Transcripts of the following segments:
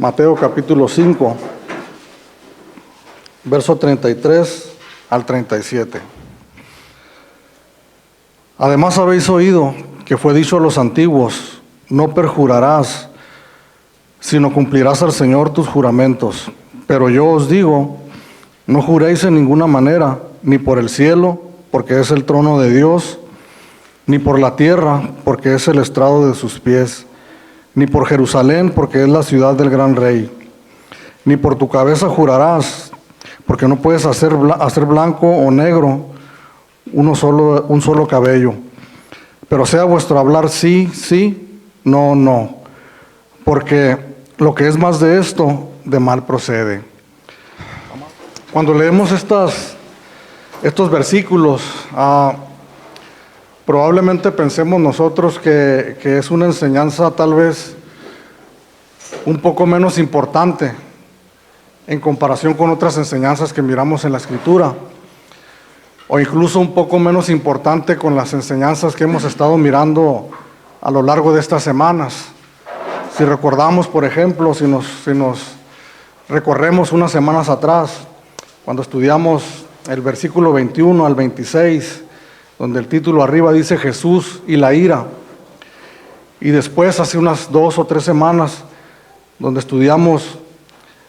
Mateo capítulo 5, verso 33 al 37. Además habéis oído que fue dicho a los antiguos: no perjurarás, sino cumplirás al Señor tus juramentos. Pero yo os digo, no juréis en ninguna manera, ni por el cielo, porque es el trono de Dios, ni por la tierra, porque es el estrado de sus pies, ni por Jerusalén, porque es la ciudad del gran rey. Ni por tu cabeza jurarás, porque no puedes hacer blanco o negro un solo cabello. Pero sea vuestro hablar sí, sí, no, no, porque lo que es más de esto, de mal procede. Cuando leemos estos versículos, probablemente pensemos nosotros que es una enseñanza tal vez un poco menos importante en comparación con otras enseñanzas que miramos en la Escritura, o incluso un poco menos importante con las enseñanzas que hemos estado mirando a lo largo de estas semanas. Si recordamos, por ejemplo, si nos recorremos unas semanas atrás, cuando estudiamos el versículo 21 al 26, donde el título arriba dice Jesús y la ira, y después hace unas 2 o 3 semanas, donde estudiamos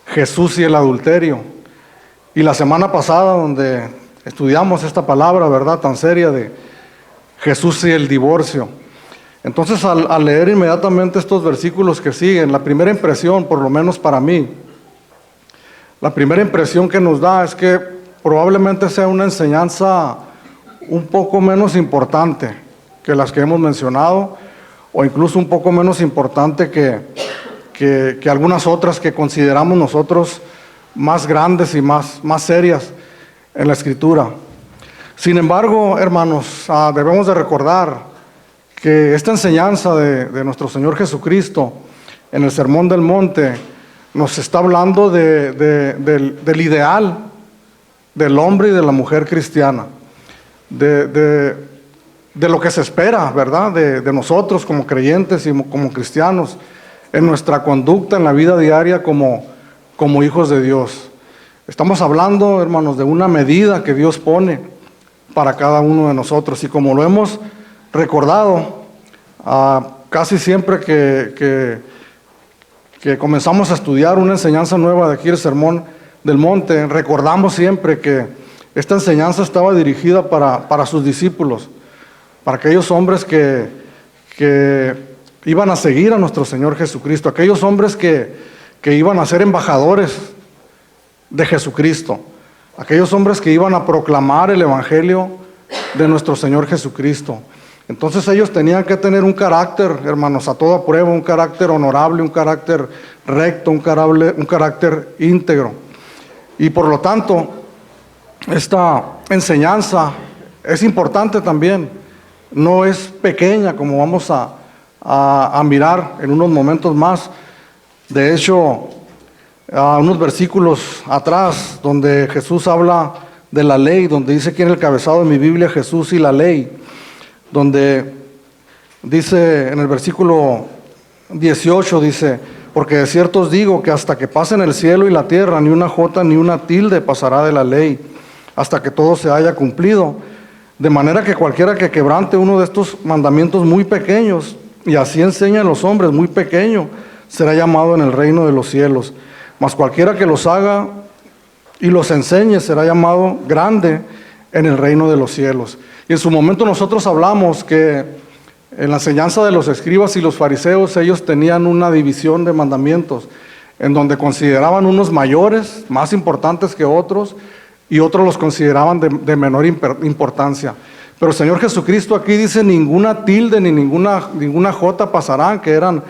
Jesús y el adulterio, y la semana pasada donde estudiamos esta palabra, ¿verdad?, tan seria de Jesús y el divorcio. Entonces, al leer inmediatamente estos versículos que siguen, la primera impresión, por lo menos para mí, la primera impresión que nos da es que probablemente sea una enseñanza un poco menos importante que las que hemos mencionado, o incluso un poco menos importante que algunas otras que consideramos nosotros más grandes y más serias en la Escritura. Sin embargo, hermanos, debemos de recordar que esta enseñanza de nuestro Señor Jesucristo en el Sermón del Monte nos está hablando del ideal del hombre y de la mujer cristiana, de lo que se espera, ¿verdad?, de nosotros como creyentes y como cristianos, en nuestra conducta, en la vida diaria como hijos de Dios. Estamos hablando, hermanos, de una medida que Dios pone para cada uno de nosotros, y como lo hemos recordado casi siempre que comenzamos a estudiar una enseñanza nueva de aquí el Sermón del Monte, recordamos siempre que esta enseñanza estaba dirigida para sus discípulos, para aquellos hombres que iban a seguir a nuestro Señor Jesucristo, aquellos hombres que iban a ser embajadores de Jesucristo, aquellos hombres que iban a proclamar el Evangelio de nuestro Señor Jesucristo. Entonces ellos tenían que tener un carácter, hermanos, a toda prueba, un carácter honorable, un carácter recto, un carácter íntegro. Y por lo tanto, esta enseñanza es importante también, no es pequeña como vamos a mirar en unos momentos más. De hecho, unos versículos atrás, donde Jesús habla de la ley, donde dice aquí en el cabezado de mi Biblia, Jesús y la ley, donde dice en el versículo 18, dice: porque de cierto os digo que hasta que pasen el cielo y la tierra, ni una jota ni una tilde pasará de la ley, hasta que todo se haya cumplido. De manera que cualquiera que quebrante uno de estos mandamientos muy pequeños, y así enseñan los hombres, muy pequeño, será llamado en el reino de los cielos. Mas cualquiera que los haga y los enseñe será llamado grande en el reino de los cielos. Y en su momento nosotros hablamos que en la enseñanza de los escribas y los fariseos, ellos tenían una división de mandamientos, en donde consideraban unos mayores, más importantes que otros, y otros los consideraban de menor importancia. Pero el Señor Jesucristo aquí dice: ninguna tilde ni ninguna jota pasarán, que eran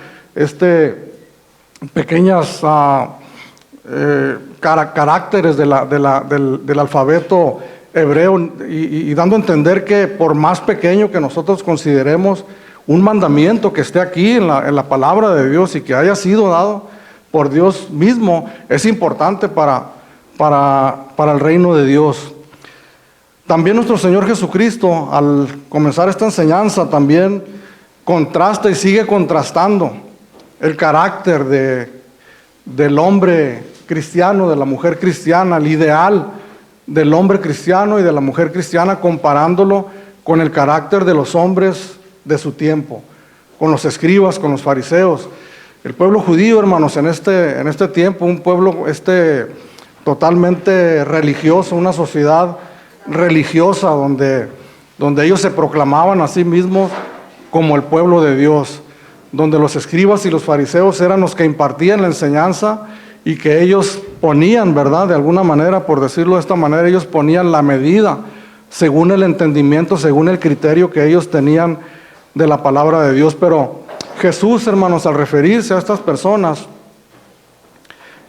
pequeñas caracteres del alfabeto hebreo, y dando a entender que por más pequeño que nosotros consideremos un mandamiento que esté aquí en la palabra de Dios y que haya sido dado por Dios mismo, es importante para el reino de Dios. También nuestro Señor Jesucristo, al comenzar esta enseñanza, también contrasta y sigue contrastando el carácter del hombre cristiano, de la mujer cristiana, el ideal del hombre cristiano y de la mujer cristiana, comparándolo con el carácter de los hombres de su tiempo, con los escribas, con los fariseos. El pueblo judío, hermanos, en este tiempo, un pueblo totalmente religioso, una sociedad religiosa donde ellos se proclamaban a sí mismos como el pueblo de Dios, donde los escribas y los fariseos eran los que impartían la enseñanza y que ellos ponían, ¿verdad? De alguna manera, por decirlo de esta manera, ellos ponían la medida según el entendimiento, según el criterio que ellos tenían de la palabra de Dios. Pero Jesús, hermanos, al referirse a estas personas,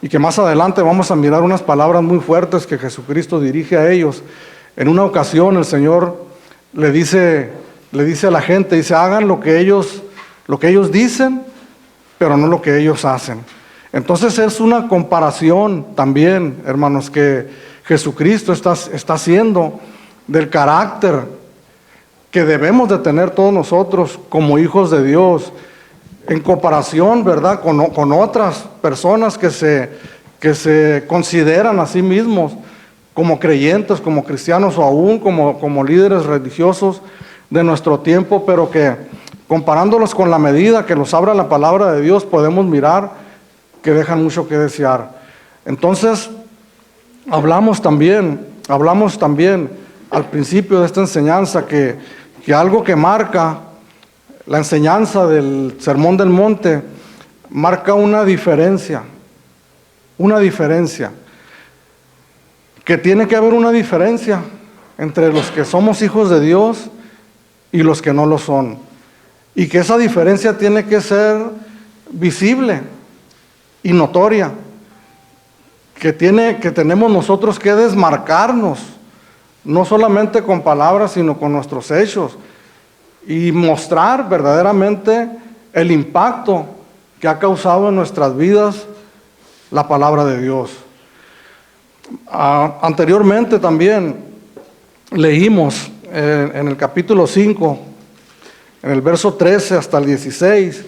y que más adelante vamos a mirar unas palabras muy fuertes que Jesucristo dirige a ellos, en una ocasión el Señor le dice a la gente, dice, hagan lo que ellos dicen, pero no lo que ellos hacen. Entonces es una comparación también, hermanos, que Jesucristo está haciendo del carácter que debemos de tener todos nosotros como hijos de Dios, en comparación, ¿verdad?, con otras personas que se consideran a sí mismos como creyentes, como cristianos o aún como líderes religiosos de nuestro tiempo, pero que comparándolos con la medida que nos abra la palabra de Dios, podemos mirar que dejan mucho que desear. Entonces, hablamos también al principio de esta enseñanza que algo que marca la enseñanza del Sermón del Monte, marca una diferencia, que tiene que haber una diferencia entre los que somos hijos de Dios y los que no lo son, y que esa diferencia tiene que ser visible y notoria, que tenemos nosotros que desmarcarnos, no solamente con palabras, sino con nuestros hechos, y mostrar verdaderamente el impacto que ha causado en nuestras vidas la palabra de Dios. Anteriormente también leímos en el capítulo 5, en el verso 13 hasta el 16,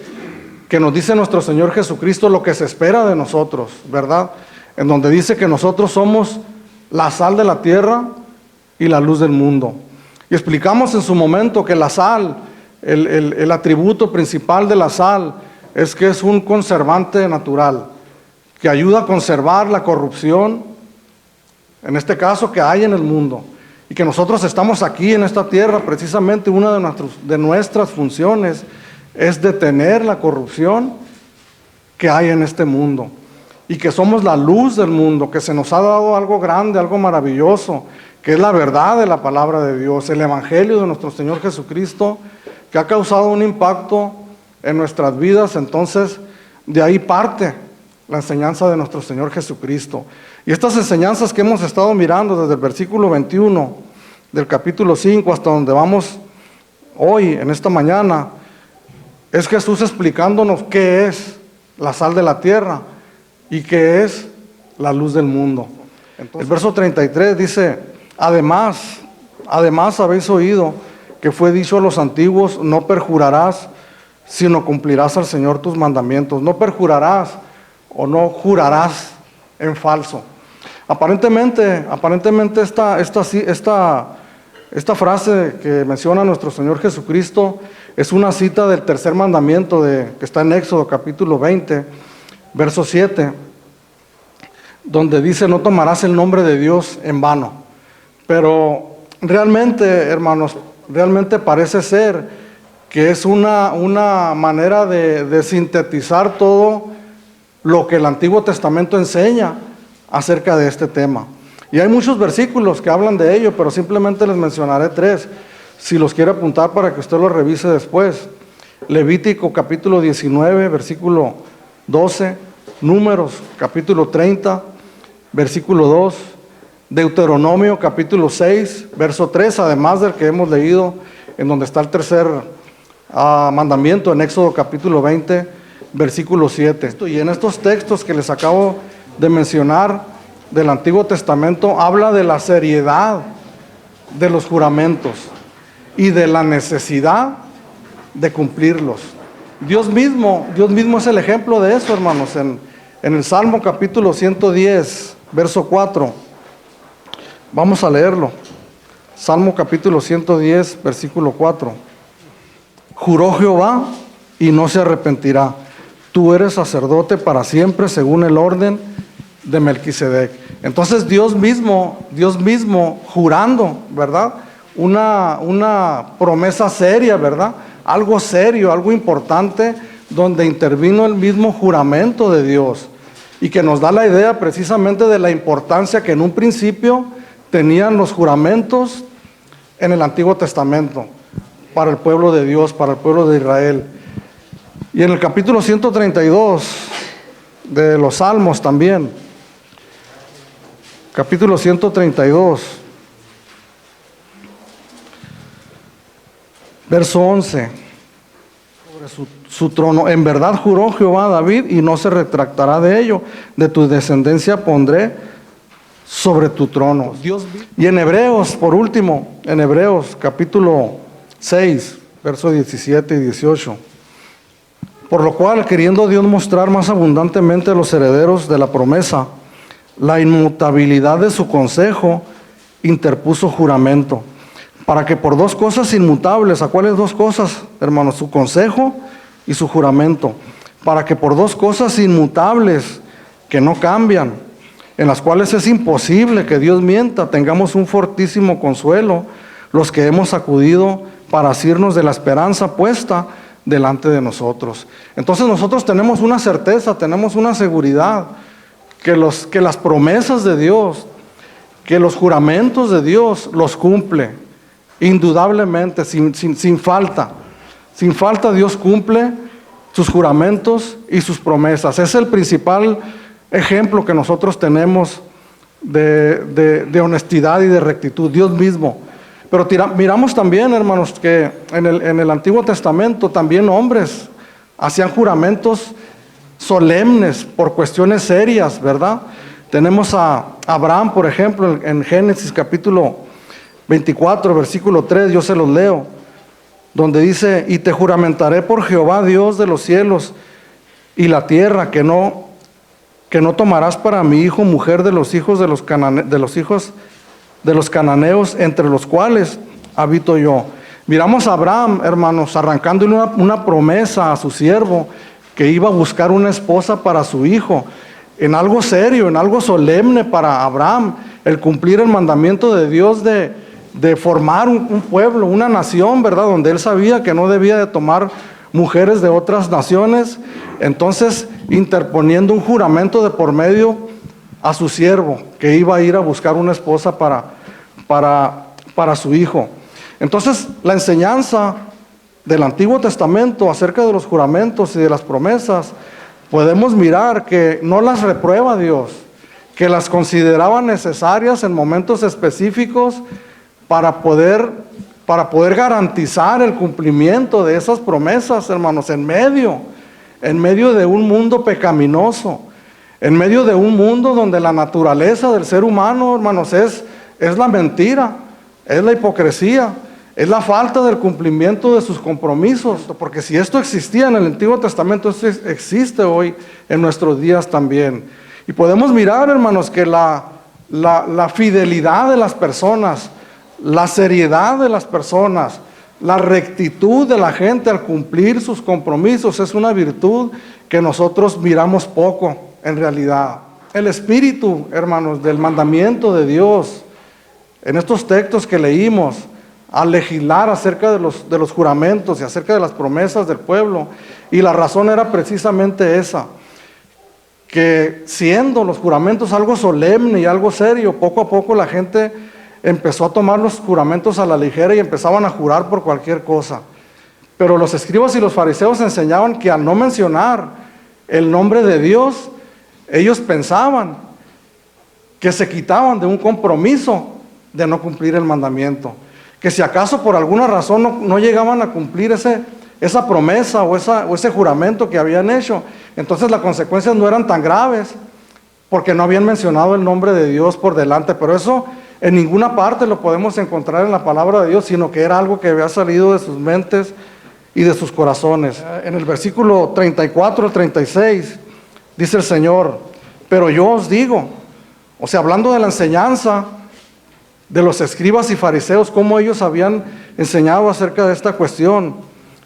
que nos dice nuestro Señor Jesucristo lo que se espera de nosotros, ¿verdad? En donde dice que nosotros somos la sal de la tierra y la luz del mundo. Y explicamos en su momento que la sal, el atributo principal de la sal, es que es un conservante natural, que ayuda a conservar la corrupción, en este caso, que hay en el mundo. Y que nosotros estamos aquí en esta tierra, precisamente una de nuestras funciones es detener la corrupción que hay en este mundo. Y que somos la luz del mundo, que se nos ha dado algo grande, algo maravilloso, que es la verdad de la palabra de Dios, el evangelio de nuestro Señor Jesucristo, que ha causado un impacto en nuestras vidas. Entonces, de ahí parte la enseñanza de nuestro Señor Jesucristo. Y estas enseñanzas que hemos estado mirando desde el versículo 21 del capítulo 5 hasta donde vamos hoy, en esta mañana, es Jesús explicándonos qué es la sal de la tierra y qué es la luz del mundo. Entonces, el verso 33 dice, además habéis oído que fue dicho a los antiguos, no perjurarás, sino cumplirás al Señor tus mandamientos. No perjurarás o no jurarás en falso. Aparentemente esta frase que menciona nuestro Señor Jesucristo es una cita del tercer mandamiento que está en Éxodo capítulo 20, verso 7, donde dice, no tomarás el nombre de Dios en vano. Pero realmente, hermanos, realmente parece ser que es una manera de sintetizar todo lo que el Antiguo Testamento enseña acerca de este tema. Y hay muchos versículos que hablan de ello, pero simplemente les mencionaré 3, si los quiere apuntar para que usted los revise después. Levítico capítulo 19, versículo 12, Números capítulo 30, versículo 2, Deuteronomio capítulo 6, verso 3, además del que hemos leído, en donde está el tercer mandamiento en Éxodo capítulo 20, versículo 7. Y en estos textos que les acabo de mencionar del Antiguo Testamento, habla de la seriedad de los juramentos y de la necesidad de cumplirlos. Dios mismo es el ejemplo de eso, hermanos, En el Salmo capítulo 110, verso 4, vamos a leerlo. Salmo capítulo 110, versículo 4. Juró Jehová y no se arrepentirá. Tú eres sacerdote para siempre según el orden de Melquisedec. Entonces Dios mismo jurando, ¿verdad? Una promesa seria, ¿verdad? Algo serio, algo importante, donde intervino el mismo juramento de Dios y que nos da la idea precisamente de la importancia que en un principio tenían los juramentos en el Antiguo Testamento para el pueblo de Dios, para el pueblo de Israel. Y en el capítulo 132 de los Salmos también, capítulo 132, verso 11, sobre su trono, en verdad juró Jehová a David y no se retractará de ello, de tu descendencia pondré sobre tu trono. Y en Hebreos, por último, en Hebreos capítulo 6, versos 17 y 18. Por lo cual, queriendo Dios mostrar más abundantemente a los herederos de la promesa la inmutabilidad de su consejo, interpuso juramento, para que por dos cosas inmutables, ¿a cuáles dos cosas, hermanos? Su consejo y su juramento, para que por dos cosas inmutables que no cambian, en las cuales es imposible que Dios mienta, tengamos un fortísimo consuelo, los que hemos acudido para asirnos de la esperanza puesta delante de nosotros. Entonces nosotros tenemos una certeza, tenemos una seguridad, que las promesas de Dios, que los juramentos de Dios los cumple, indudablemente, sin falta. Sin falta Dios cumple sus juramentos y sus promesas. Es el principal ejemplo que nosotros tenemos de honestidad y de rectitud, Dios mismo. Pero miramos también, hermanos, que en el Antiguo Testamento también hombres hacían juramentos solemnes por cuestiones serias, ¿verdad? Tenemos a Abraham, por ejemplo, en Génesis capítulo 24, versículo 3, yo se los leo, donde dice: y te juramentaré por Jehová, Dios de los cielos y la tierra, que no tomarás para mi hijo mujer de los hijos de los cananeos, entre los cuales habito yo. Miramos a Abraham, hermanos, arrancándole una promesa a su siervo, que iba a buscar una esposa para su hijo, en algo serio, en algo solemne para Abraham, el cumplir el mandamiento de Dios de formar un pueblo, una nación, ¿verdad? Donde él sabía que no debía de tomar mujeres de otras naciones, entonces interponiendo un juramento de por medio a su siervo, que iba a ir a buscar una esposa para su hijo. Entonces, la enseñanza del Antiguo Testamento acerca de los juramentos y de las promesas, podemos mirar que no las reprueba Dios, que las consideraba necesarias en momentos específicos para poder garantizar el cumplimiento de esas promesas, hermanos, en medio de un mundo pecaminoso, en medio de un mundo donde la naturaleza del ser humano, hermanos, es la mentira, es la hipocresía, es la falta del cumplimiento de sus compromisos. Porque si esto existía en el Antiguo Testamento, esto existe hoy en nuestros días también. Y podemos mirar, hermanos, que la fidelidad de las personas, la seriedad de las personas, la rectitud de la gente al cumplir sus compromisos es una virtud que nosotros miramos poco en realidad. El espíritu, hermanos, del mandamiento de Dios, en estos textos que leímos, al legislar acerca de los juramentos y acerca de las promesas del pueblo, y la razón era precisamente esa, que siendo los juramentos algo solemne y algo serio, poco a poco la gente empezó a tomar los juramentos a la ligera y empezaban a jurar por cualquier cosa. Pero los escribas y los fariseos enseñaban que al no mencionar el nombre de Dios, ellos pensaban que se quitaban de un compromiso de no cumplir el mandamiento, que si acaso por alguna razón no llegaban a cumplir esa promesa o ese juramento que habían hecho, entonces las consecuencias no eran tan graves, porque no habían mencionado el nombre de Dios por delante. Pero eso en ninguna parte lo podemos encontrar en la palabra de Dios, sino que era algo que había salido de sus mentes y de sus corazones. En el versículo 34 al 36 dice el Señor, pero yo os digo, o sea, hablando de la enseñanza de los escribas y fariseos, cómo ellos habían enseñado acerca de esta cuestión,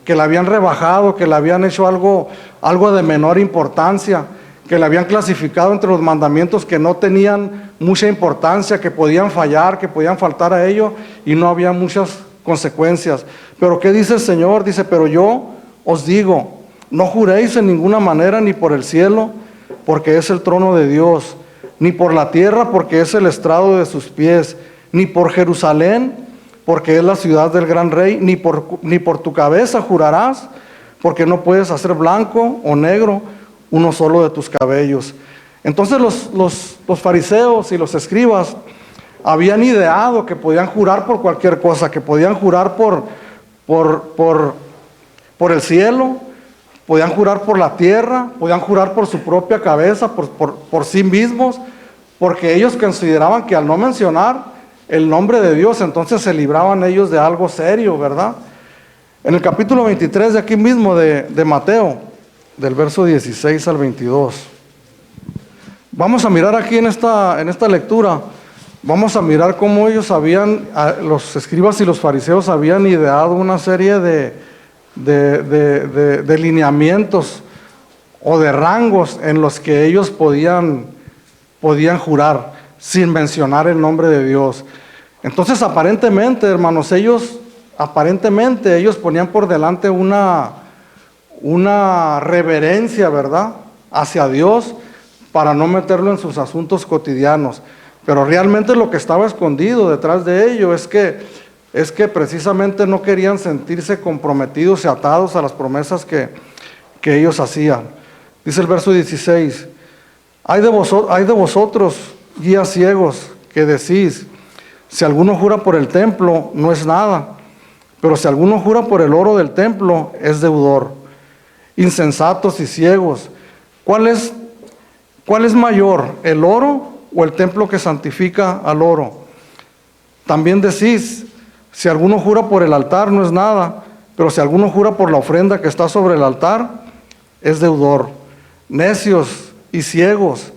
que la habían rebajado, que la habían hecho algo de menor importancia, que la habían clasificado entre los mandamientos que no tenían mucha importancia, que podían fallar, que podían faltar a ello y no había muchas consecuencias. Pero ¿qué dice el Señor? Dice, pero yo os digo, no juréis en ninguna manera ni por el cielo, porque es el trono de Dios, ni por la tierra, porque es el estrado de sus pies, ni por Jerusalén, porque es la ciudad del gran rey, ni por tu cabeza jurarás, porque no puedes hacer blanco o negro uno solo de tus cabellos. Entonces los fariseos y los escribas habían ideado que podían jurar por cualquier cosa, que podían jurar por el cielo, podían jurar por la tierra, podían jurar por su propia cabeza, por sí mismos, porque ellos consideraban que al no mencionar el nombre de Dios, entonces se libraban ellos de algo serio, ¿verdad? En el capítulo 23 de aquí mismo de Mateo, del verso 16 al 22. Vamos a mirar aquí en esta lectura, vamos a mirar cómo ellos los escribas y los fariseos habían ideado una serie de lineamientos o de rangos en los que ellos podían jurar sin mencionar el nombre de Dios. Entonces aparentemente, hermanos, ellos ponían por delante una reverencia, ¿verdad?, hacia Dios para no meterlo en sus asuntos cotidianos. Pero realmente lo que estaba escondido detrás de ello es que precisamente no querían sentirse comprometidos y atados a las promesas que ellos hacían. Dice el verso 16, hay de vosotros, guías ciegos, que decís, si alguno jura por el templo, no es nada, pero si alguno jura por el oro del templo, es deudor. Insensatos y ciegos, ¿cuál es mayor, el oro o el templo que santifica al oro? También decís, si alguno jura por el altar, no es nada, pero si alguno jura por la ofrenda que está sobre el altar, es deudor. Necios y ciegos,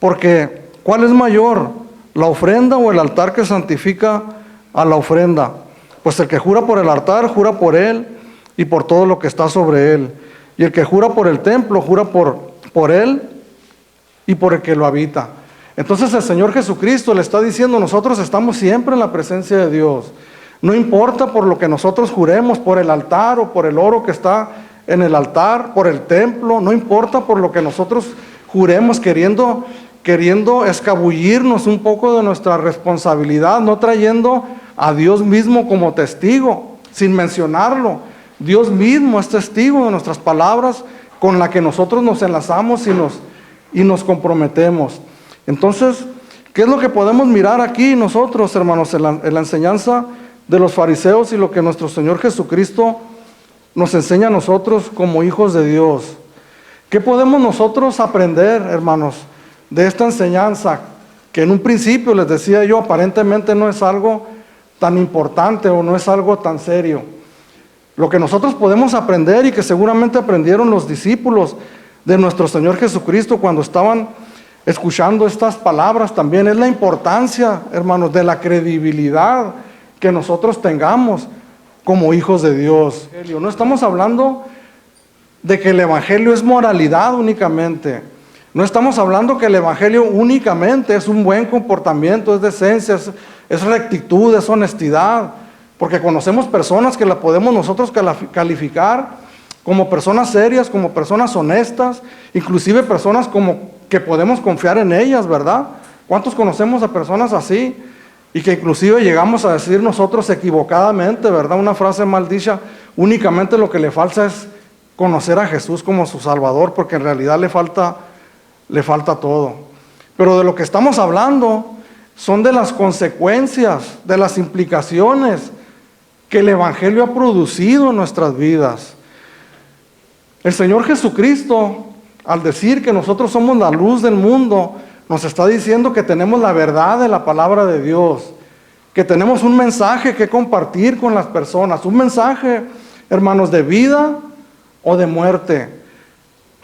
porque ¿cuál es mayor, la ofrenda o el altar que santifica a la ofrenda? Pues el que jura por el altar, jura por él y por todo lo que está sobre él. Y el que jura por el templo, jura por él y por el que lo habita. Entonces el Señor Jesucristo le está diciendo, nosotros estamos siempre en la presencia de Dios. No importa por lo que nosotros juremos, por el altar o por el oro que está en el altar, por el templo, no importa por lo que nosotros juremos, queriendo escabullirnos un poco de nuestra responsabilidad, no trayendo a Dios mismo como testigo, sin mencionarlo. Dios mismo es testigo de nuestras palabras con la que nosotros nos enlazamos y nos comprometemos. Entonces, ¿qué es lo que podemos mirar aquí nosotros, hermanos, en la enseñanza de los fariseos y lo que nuestro Señor Jesucristo nos enseña a nosotros como hijos de Dios? ¿Qué podemos nosotros aprender, hermanos, de esta enseñanza que en un principio, les decía yo, aparentemente no es algo tan importante o no es algo tan serio? Lo que nosotros podemos aprender y que seguramente aprendieron los discípulos de nuestro Señor Jesucristo cuando estaban escuchando estas palabras también es la importancia, hermanos, de la credibilidad que nosotros tengamos como hijos de Dios. No estamos hablando de que el Evangelio es moralidad únicamente. No estamos hablando que el Evangelio únicamente es un buen comportamiento, es decencia, es rectitud, es honestidad. Porque conocemos personas que la podemos nosotros calificar como personas serias, como personas honestas, inclusive personas como que podemos confiar en ellas, ¿verdad? ¿Cuántos conocemos a personas así? Y que inclusive llegamos a decir nosotros equivocadamente, ¿verdad? Una frase mal dicha, únicamente lo que le falta es conocer a Jesús como su Salvador, porque en realidad le falta todo. Pero de lo que estamos hablando son de las consecuencias, de las implicaciones que el Evangelio ha producido en nuestras vidas. El Señor Jesucristo, al decir que nosotros somos la luz del mundo, nos está diciendo que tenemos la verdad de la palabra de Dios, que tenemos un mensaje que compartir con las personas, un mensaje, hermanos, de vida o de muerte.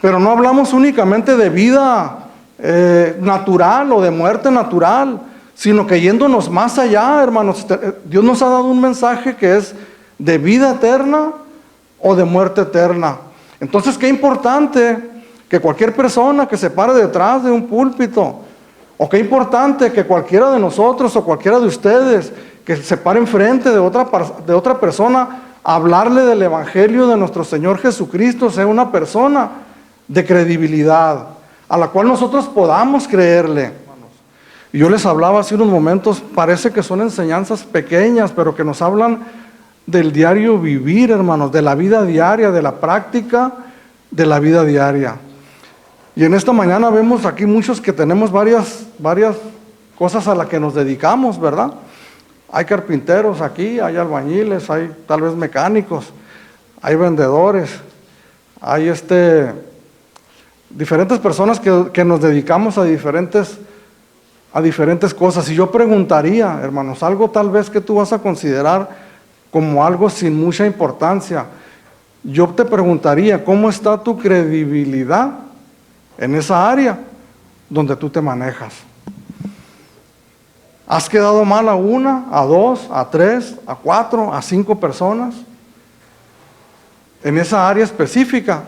Pero no hablamos únicamente de vida natural o de muerte natural, sino que yéndonos más allá, hermanos, Dios nos ha dado un mensaje que es de vida eterna o de muerte eterna. Entonces, qué importante que cualquier persona que se pare detrás de un púlpito, o qué importante que cualquiera de nosotros o cualquiera de ustedes que se pare enfrente de otra persona a hablarle del Evangelio de nuestro Señor Jesucristo, sea una persona de credibilidad, a la cual nosotros podamos creerle. Y yo les hablaba hace unos momentos, parece que son enseñanzas pequeñas, pero que nos hablan del diario vivir, hermanos, de la vida diaria, de la práctica de la vida diaria. Y en esta mañana vemos aquí muchos que tenemos varias cosas a las que nos dedicamos, ¿verdad? Hay carpinteros aquí, hay albañiles, hay tal vez mecánicos, hay vendedores, hay diferentes personas que nos dedicamos a diferentes cosas. Y yo preguntaría, hermanos, algo tal vez que tú vas a considerar como algo sin mucha importancia. Yo te preguntaría, ¿cómo está tu credibilidad en esa área donde tú te manejas? ¿Has quedado mal a una, a dos, a tres, a cuatro, a cinco personas en esa área específica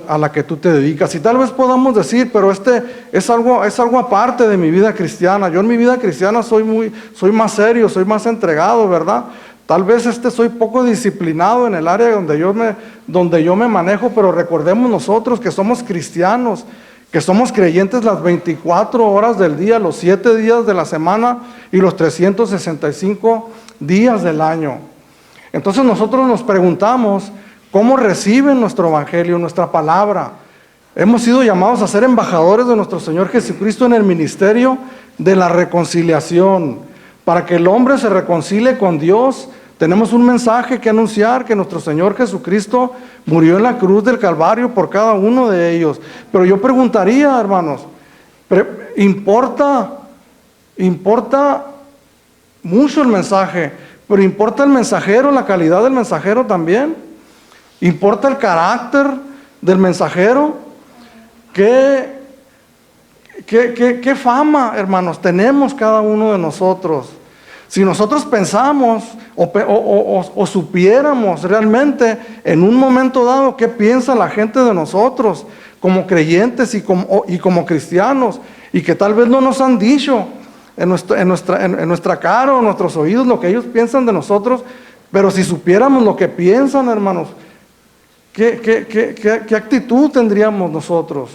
a la que tú te dedicas? Y tal vez podamos decir, pero es algo aparte de mi vida cristiana. Yo en mi vida cristiana soy más serio, soy más entregado, ¿verdad? Tal vez soy poco disciplinado en el área donde yo me manejo, pero recordemos nosotros que somos cristianos, que somos creyentes las 24 horas del día, los 7 días de la semana y los 365 días del año. Entonces nosotros nos preguntamos, ¿cómo reciben nuestro evangelio, nuestra palabra? Hemos sido llamados a ser embajadores de nuestro Señor Jesucristo en el ministerio de la reconciliación. Para que el hombre se reconcilie con Dios, tenemos un mensaje que anunciar, que nuestro Señor Jesucristo murió en la cruz del Calvario por cada uno de ellos. Pero yo preguntaría, hermanos, ¿importa mucho el mensaje? ¿Pero importa el mensajero, la calidad del mensajero también? ¿Importa el carácter del mensajero? ¿Qué fama, hermanos, tenemos cada uno de nosotros? Si nosotros pensamos o supiéramos realmente en un momento dado qué piensa la gente de nosotros como creyentes y como cristianos, y que tal vez no nos han dicho en nuestra cara o en nuestros oídos lo que ellos piensan de nosotros, pero si supiéramos lo que piensan, hermanos, ¿qué actitud tendríamos nosotros?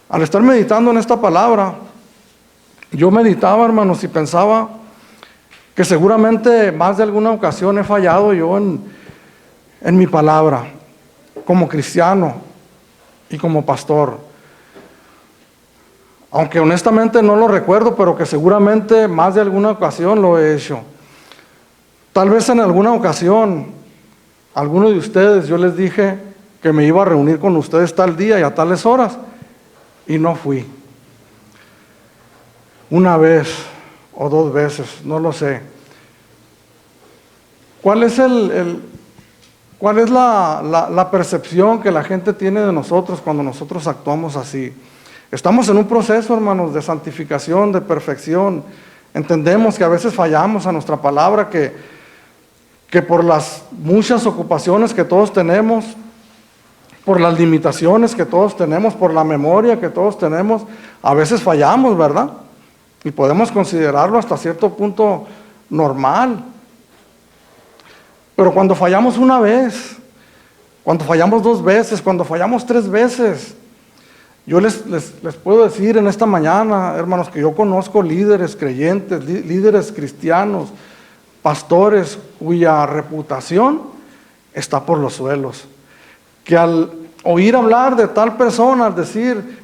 Al estar meditando en esta palabra, yo meditaba, hermanos, y pensaba que seguramente más de alguna ocasión he fallado yo en mi palabra, como cristiano y como pastor. Aunque honestamente no lo recuerdo, pero que seguramente más de alguna ocasión lo he hecho. Tal vez en alguna ocasión, a alguno de ustedes yo les dije que me iba a reunir con ustedes tal día y a tales horas, y no fui. Una vez o dos veces, no lo sé. ¿Cuál es la percepción que la gente tiene de nosotros cuando nosotros actuamos así? Estamos en un proceso, hermanos, de santificación, de perfección. Entendemos que a veces fallamos a nuestra palabra, que por las muchas ocupaciones que todos tenemos, por las limitaciones que todos tenemos, por la memoria que todos tenemos, a veces fallamos, ¿verdad? Y podemos considerarlo hasta cierto punto normal. Pero cuando fallamos una vez, cuando fallamos dos veces, cuando fallamos tres veces, yo les puedo decir en esta mañana, hermanos, que yo conozco líderes creyentes, líderes cristianos, pastores cuya reputación está por los suelos, que al oír hablar de tal persona, al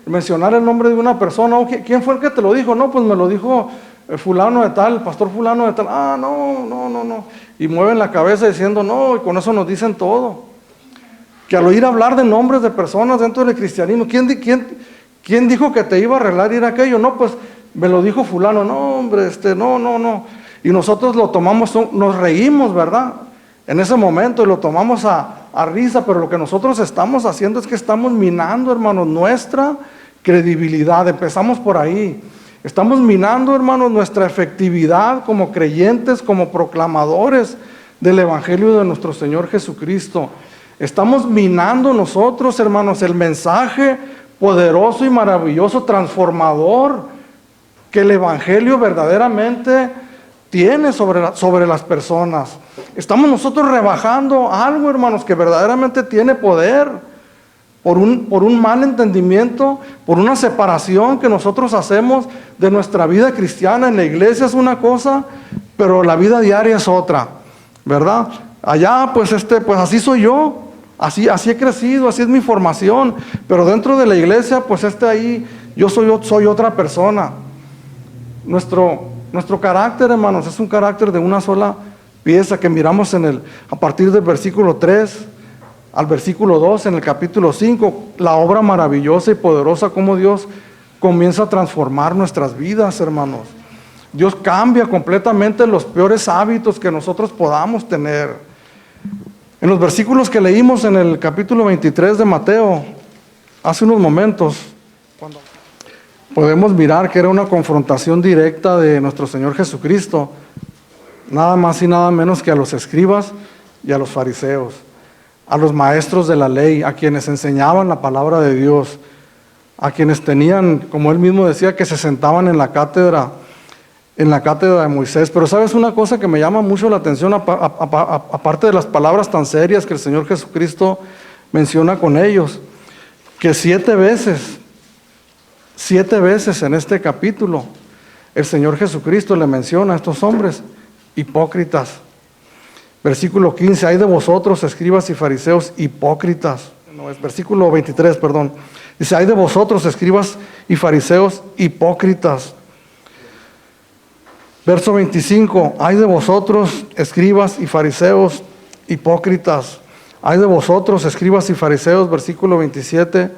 mencionar el nombre de una persona, ¿quién fue el que te lo dijo? No, pues me lo dijo fulano de tal, pastor fulano de tal. Ah, no. Y mueven la cabeza diciendo no, y con eso nos dicen todo. Que al oír hablar de nombres de personas dentro del cristianismo, ¿quién dijo que te iba a arreglar ir a aquello? No, pues me lo dijo fulano. No, hombre, no. Y nosotros lo tomamos, nos reímos, ¿verdad? En ese momento, y lo tomamos a a risa, pero lo que nosotros estamos haciendo es que estamos minando, hermanos, nuestra credibilidad. Empezamos por ahí. Estamos minando, hermanos, nuestra efectividad como creyentes, como proclamadores del Evangelio de nuestro Señor Jesucristo. Estamos minando nosotros, hermanos, el mensaje poderoso y maravilloso, transformador, que el Evangelio verdaderamente tiene sobre las personas. Estamos nosotros rebajando algo, hermanos, que verdaderamente tiene poder. Por un mal entendimiento, por una separación que nosotros hacemos de nuestra vida cristiana. En la iglesia es una cosa, pero la vida diaria es otra, ¿verdad? Allá, pues así soy yo, así he crecido, así es mi formación, pero dentro de la iglesia, pues ahí, yo soy otra persona. Nuestro carácter, hermanos, es un carácter de una sola pieza que miramos a partir del versículo 3 al versículo 2 en el capítulo 5, la obra maravillosa y poderosa como Dios comienza a transformar nuestras vidas, hermanos. Dios cambia completamente los peores hábitos que nosotros podamos tener. En los versículos que leímos en el capítulo 23 de Mateo, hace unos momentos, podemos mirar que era una confrontación directa de nuestro Señor Jesucristo, nada más y nada menos que a los escribas y a los fariseos, a los maestros de la ley, a quienes enseñaban la palabra de Dios, a quienes tenían, como él mismo decía, que se sentaban en la cátedra de Moisés. Pero ¿sabes una cosa que me llama mucho la atención, aparte de las palabras tan serias que el Señor Jesucristo menciona con ellos? Que 7 veces en este capítulo, el Señor Jesucristo le menciona a estos hombres hipócritas. Versículo 15, hay de vosotros, escribas y fariseos, hipócritas. No, es versículo 23, perdón. Dice, hay de vosotros, escribas y fariseos, hipócritas. Verso 25, hay de vosotros, escribas y fariseos, hipócritas. Hay de vosotros, escribas y fariseos, versículo 27,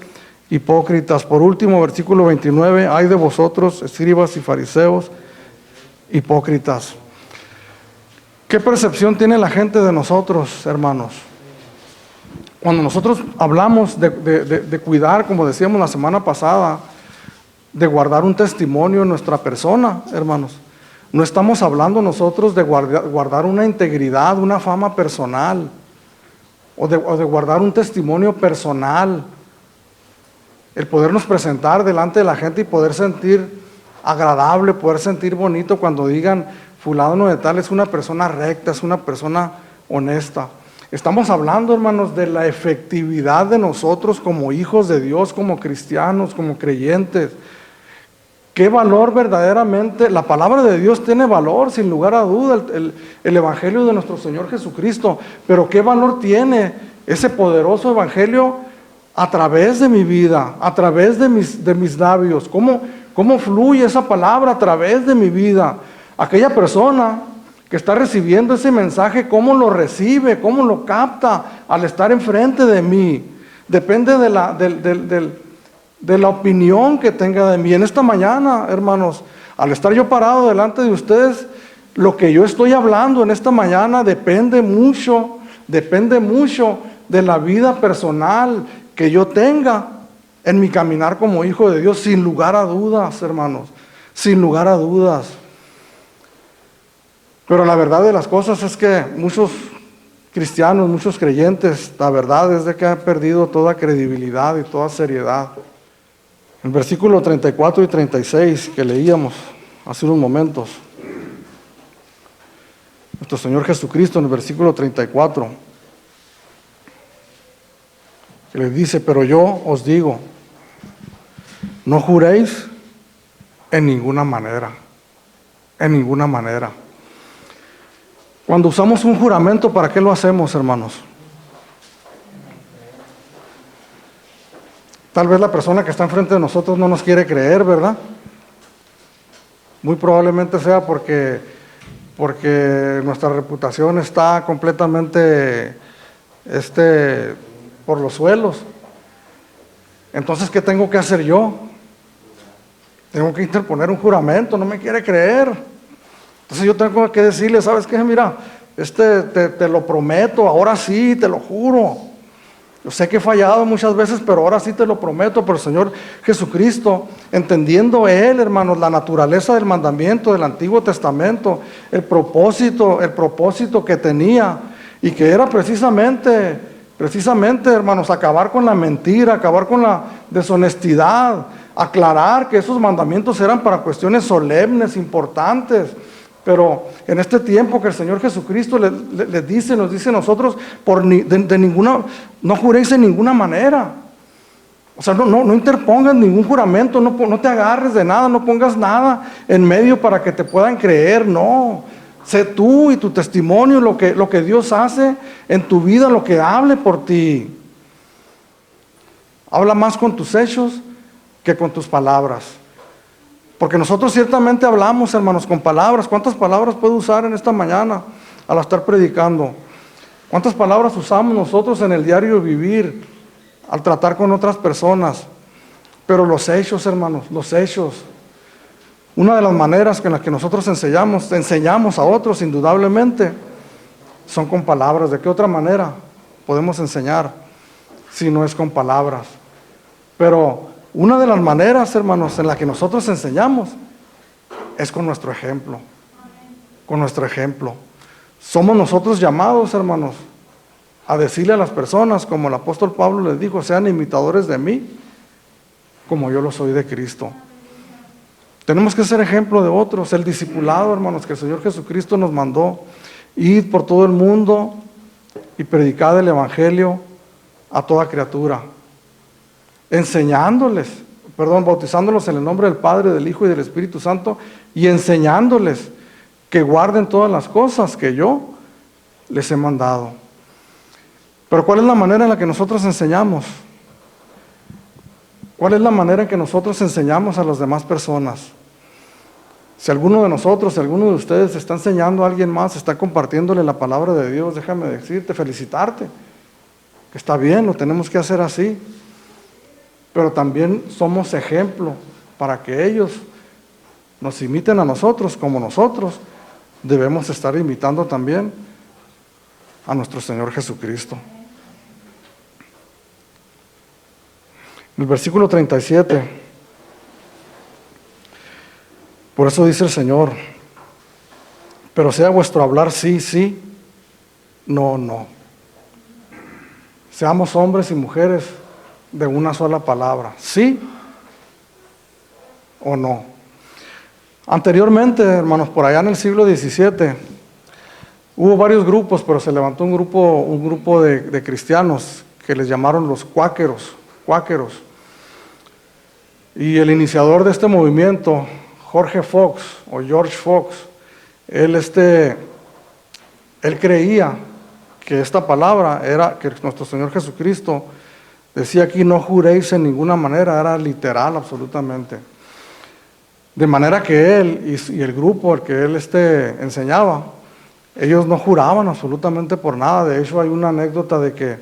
hipócritas. Por último, versículo 29, hay de vosotros, escribas y fariseos, hipócritas. ¿Qué percepción tiene la gente de nosotros, hermanos? Cuando nosotros hablamos de cuidar, como decíamos la semana pasada, de guardar un testimonio en nuestra persona, hermanos, no estamos hablando nosotros de guardar una integridad, una fama personal, o de guardar un testimonio personal, el podernos presentar delante de la gente y poder sentir agradable, poder sentir bonito cuando digan, fulano de tal es una persona recta, es una persona honesta. Estamos hablando, hermanos, de la efectividad de nosotros como hijos de Dios, como cristianos, como creyentes. ¿Qué valor verdaderamente? La palabra de Dios tiene valor, sin lugar a duda, el Evangelio de nuestro Señor Jesucristo. Pero ¿qué valor tiene ese poderoso Evangelio a través de mi vida, a través de mis labios? ¿Cómo fluye esa palabra a través de mi vida? Aquella persona que está recibiendo ese mensaje, ¿cómo lo recibe? ¿Cómo lo capta al estar enfrente de mí? Depende de la opinión que tenga de mí. En esta mañana, hermanos, al estar yo parado delante de ustedes, lo que yo estoy hablando en esta mañana depende mucho de la vida personal que yo tenga en mi caminar como hijo de Dios, sin lugar a dudas, hermanos, sin lugar a dudas. Pero la verdad de las cosas es que muchos cristianos, muchos creyentes, la verdad es de que han perdido toda credibilidad y toda seriedad. El versículo 34 y 36 que leíamos hace unos momentos, nuestro Señor Jesucristo en el versículo 34, que les dice, pero yo os digo, no juréis en ninguna manera, en ninguna manera. Cuando usamos un juramento, ¿para qué lo hacemos, hermanos? Tal vez la persona que está enfrente de nosotros no nos quiere creer, ¿verdad? Muy probablemente sea porque nuestra reputación está completamente por los suelos. Entonces, ¿qué tengo que hacer yo? Tengo que interponer un juramento, no me quiere creer. Entonces yo tengo que decirle, ¿sabes qué? Mira, te lo prometo, ahora sí, te lo juro. Yo sé que he fallado muchas veces, pero ahora sí te lo prometo por el Señor Jesucristo, entendiendo Él, hermanos, la naturaleza del mandamiento del Antiguo Testamento, el propósito que tenía, y que era precisamente, hermanos, acabar con la mentira, acabar con la deshonestidad, aclarar que esos mandamientos eran para cuestiones solemnes, importantes. Pero en este tiempo que el Señor Jesucristo nos dice a nosotros, no juréis en ninguna manera. O sea, no interpongas ningún juramento, no te agarres de nada, no pongas nada en medio para que te puedan creer, no. Sé tú y tu testimonio, lo que Dios hace en tu vida, lo que hable por ti. Habla más con tus hechos que con tus palabras. Porque nosotros ciertamente hablamos, hermanos, con palabras. ¿Cuántas palabras puedo usar en esta mañana al estar predicando? ¿Cuántas palabras usamos nosotros en el diario vivir, al tratar con otras personas? Pero los hechos, hermanos, los hechos. Una de las maneras en las que nosotros enseñamos a otros, indudablemente, son con palabras. ¿De qué otra manera podemos enseñar si no es con palabras? Pero una de las maneras, hermanos, en la que nosotros enseñamos es con nuestro ejemplo. Con nuestro ejemplo. Somos nosotros llamados, hermanos, a decirle a las personas, como el apóstol Pablo les dijo, sean imitadores de mí, como yo lo soy de Cristo. Tenemos que ser ejemplo de otros. El discipulado, hermanos, que el Señor Jesucristo nos mandó, ir por todo el mundo y predicar el Evangelio a toda criatura. Bautizándolos en el nombre del Padre, del Hijo y del Espíritu Santo, y enseñándoles que guarden todas las cosas que yo les he mandado. Pero ¿cuál es la manera en la que nosotros enseñamos? ¿Cuál es la manera en que nosotros enseñamos a las demás personas? Si alguno de nosotros, si alguno de ustedes está enseñando a alguien más, está compartiéndole la palabra de Dios, déjame decirte, felicitarte, que está bien, lo tenemos que hacer así. Pero también somos ejemplo para que ellos nos imiten a nosotros, como nosotros debemos estar imitando también a nuestro Señor Jesucristo. El versículo 37, por eso dice el Señor, pero sea vuestro hablar sí, sí, no, no. Seamos hombres y mujeres de una sola palabra, sí o no. Anteriormente, hermanos, por allá en el siglo XVII, hubo varios grupos, pero se levantó un grupo de cristianos que les llamaron los cuáqueros. Y el iniciador de este movimiento, George Fox, él creía que esta palabra era que nuestro Señor Jesucristo decía aquí, no juréis en ninguna manera, era literal absolutamente. De manera que él y el grupo al que él enseñaba, ellos no juraban absolutamente por nada. De hecho, hay una anécdota de que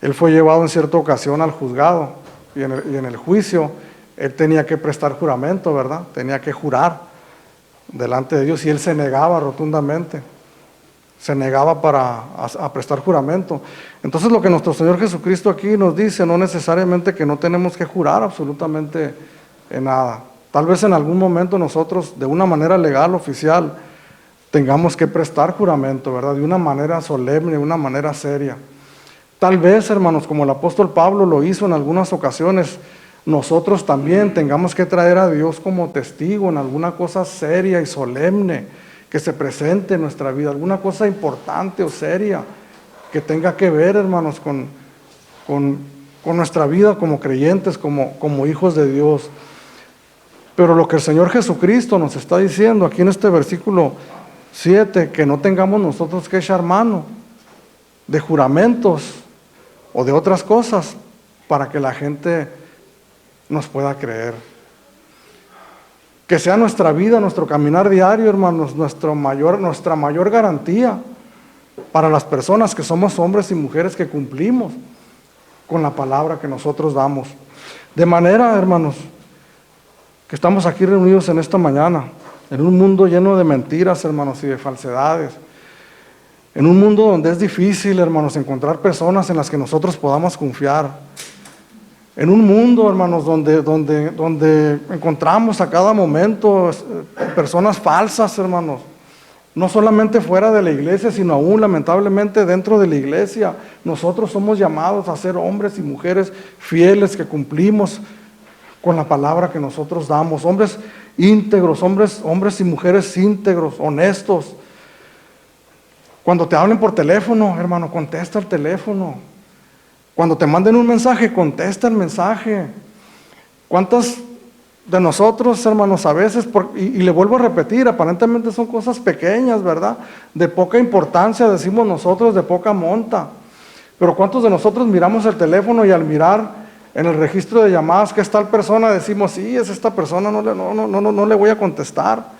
él fue llevado en cierta ocasión al juzgado y en el juicio él tenía que prestar juramento, ¿verdad? Tenía que jurar delante de Dios y él se negaba rotundamente. Se negaba a prestar juramento. Entonces lo que nuestro Señor Jesucristo aquí nos dice, no necesariamente que no tenemos que jurar absolutamente en nada. Tal vez en algún momento nosotros, de una manera legal, oficial, tengamos que prestar juramento, ¿verdad? De una manera solemne, de una manera seria. Tal vez, hermanos, como el apóstol Pablo lo hizo en algunas ocasiones, nosotros también tengamos que traer a Dios como testigo en alguna cosa seria y solemne que se presente en nuestra vida, alguna cosa importante o seria que tenga que ver, hermanos, con nuestra vida como creyentes, como hijos de Dios. Pero lo que el Señor Jesucristo nos está diciendo aquí en este versículo 7, que no tengamos nosotros que echar mano de juramentos o de otras cosas para que la gente nos pueda creer. Que sea nuestra vida, nuestro caminar diario, hermanos, nuestra mayor garantía para las personas que somos hombres y mujeres que cumplimos con la palabra que nosotros damos. De manera, hermanos, que estamos aquí reunidos en esta mañana, en un mundo lleno de mentiras, hermanos, y de falsedades. En un mundo donde es difícil, hermanos, encontrar personas en las que nosotros podamos confiar. En un mundo, hermanos, donde encontramos a cada momento personas falsas, hermanos. No solamente fuera de la iglesia, sino aún lamentablemente dentro de la iglesia. Nosotros somos llamados a ser hombres y mujeres fieles que cumplimos con la palabra que nosotros damos. Hombres íntegros, hombres y mujeres íntegros, honestos. Cuando te hablen por teléfono, hermano, contesta el teléfono. Cuando te manden un mensaje, contesta el mensaje. ¿Cuántos de nosotros, hermanos, a veces, y le vuelvo a repetir, aparentemente son cosas pequeñas, ¿verdad? De poca importancia, decimos nosotros, de poca monta. Pero ¿cuántos de nosotros miramos el teléfono y al mirar en el registro de llamadas que es tal persona, decimos, sí, es esta persona, no le voy a contestar?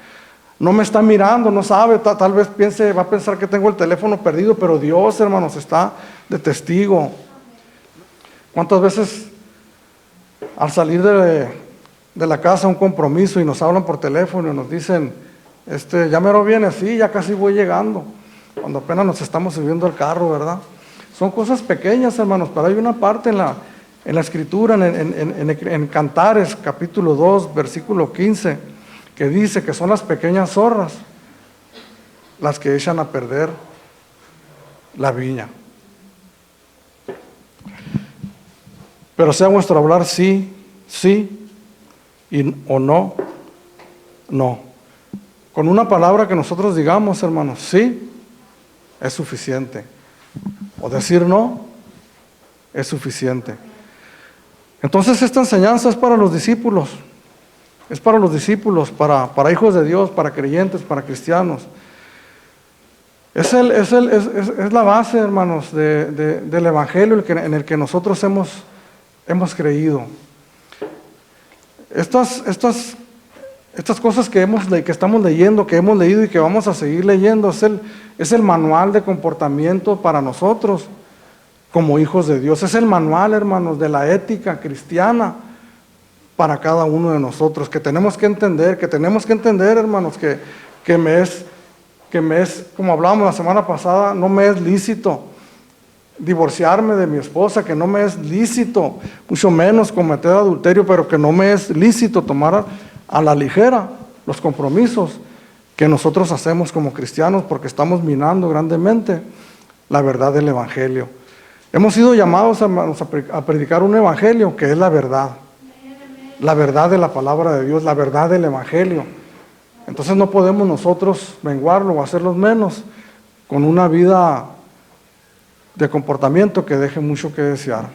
No me está mirando, no sabe, tal vez va a pensar que tengo el teléfono perdido, pero Dios, hermanos, está de testigo. ¿Cuántas veces al salir de la casa a un compromiso y nos hablan por teléfono y nos dicen, ya mero viene, sí, ya casi voy llegando, cuando apenas nos estamos subiendo al carro, ¿verdad? Son cosas pequeñas, hermanos, pero hay una parte en la Escritura, en Cantares, capítulo 2, versículo 15, que dice que son las pequeñas zorras las que echan a perder la viña. Pero sea vuestro hablar sí, sí, o no, no. Con una palabra que nosotros digamos, hermanos, sí, es suficiente. O decir no, es suficiente. Entonces esta enseñanza es para los discípulos. Es para los discípulos, para hijos de Dios, para creyentes, para cristianos. Es la base, hermanos, del Evangelio en el que nosotros hemos creído. Estas cosas que estamos leyendo, que hemos leído y que vamos a seguir leyendo, es el manual de comportamiento para nosotros como hijos de Dios. Es el manual, hermanos, de la ética cristiana para cada uno de nosotros, que tenemos que entender, hermanos, que me es, como hablábamos la semana pasada, no me es lícito divorciarme de mi esposa, que no me es lícito, mucho menos cometer adulterio, pero que no me es lícito tomar a la ligera los compromisos que nosotros hacemos como cristianos, porque estamos minando grandemente la verdad del Evangelio. Hemos sido llamados, hermanos, a predicar un Evangelio que es la verdad de la palabra de Dios, la verdad del Evangelio. Entonces no podemos nosotros menguarlo o hacerlos menos con una vida de comportamiento que deje mucho que desear.